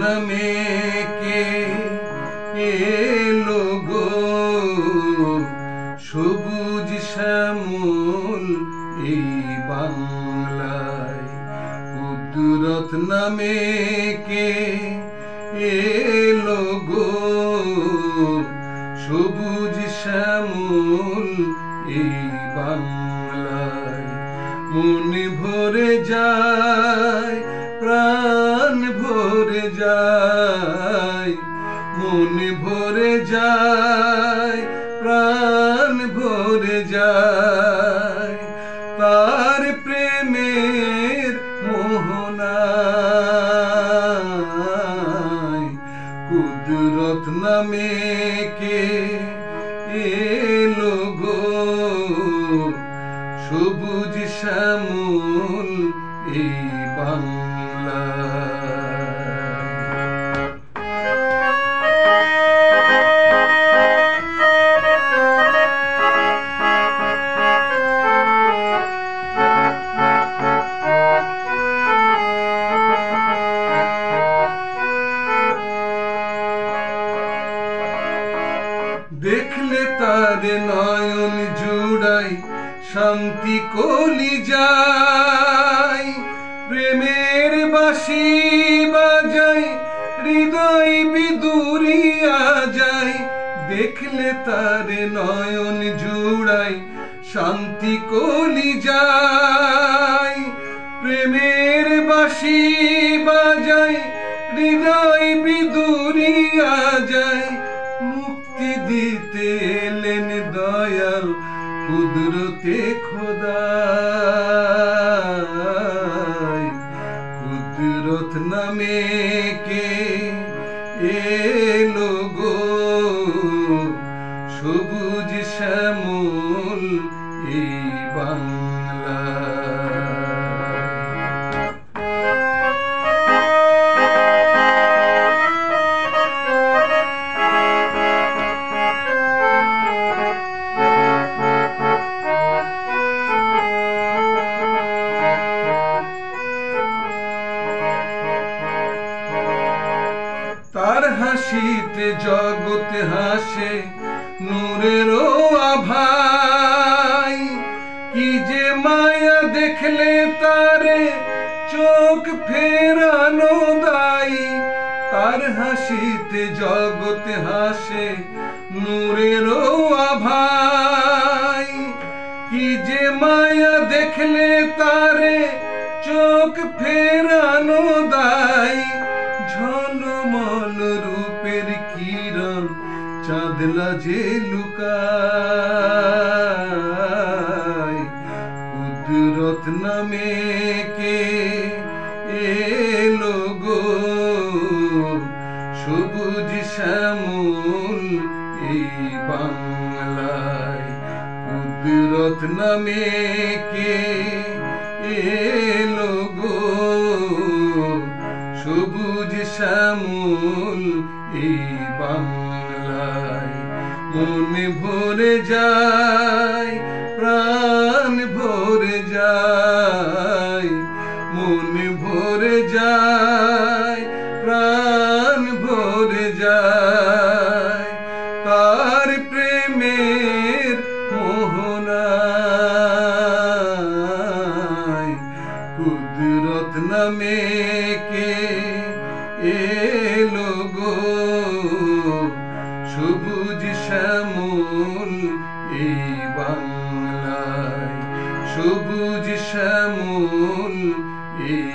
নামে কে এলো গো সবুজ শ্যামল এই বাংলায়। কুদরত নামে কে এলো গো সবুজ শ্যামল এই বাংলায়। মন ভরে যায় প্রাণ ভরে যায়, মন ভরে যায় প্রাণ ভরে যায় তার প্রেমের মোহনায়। কুদরত নামে কে এলো গো সবুজ শ্যামল এই বাংলায়। দেখলে তার নয়ন জুড়াই শান্তি কলি যায়, প্রেমের বাঁশি বাজায় হৃদয় বিদুরিয়া যায়। দেখলে তার নয়ন জুড়াই শান্তি কলি যায়, প্রেমের বাঁশি বাজায় হৃদয় বিদুরিয়া যায়। মুক্তি দিতে এলেন দয়াল কুদরতে খোদায়। কুদরত নামে কে এলো গো সবুজ শ্যামল এই বাংলায়। তার হাসিতে জগৎ হাসে নূরেরও আভায়, কি যে মায়া দেখলে তারে চোখ ফেরানো দায়। তার হাসিতে জগৎ হাসে নূরেরও আভায়, কি যে মায়া দেখলে তারে চোখ ফেরানো দায়। ঝলমল রূপের কিরণ চাঁদলা যে লুকায়। কুদরত নামে কে এলো গো সবুজ শ্যামল এই বাংলায়। কুদরত নামে কে এলো গো সবুজ শ্যামল এই বাংলায়। মন ভরে যায় প্রাণ ভরে যায়, মন ভরে যায় প্রাণ ভরে যায় তার প্রেমের মোহনায়। কুদরত নামে কে এলো গো সবুজ শ্যামল এই বাংলায়। সবুজ শ্যামল এই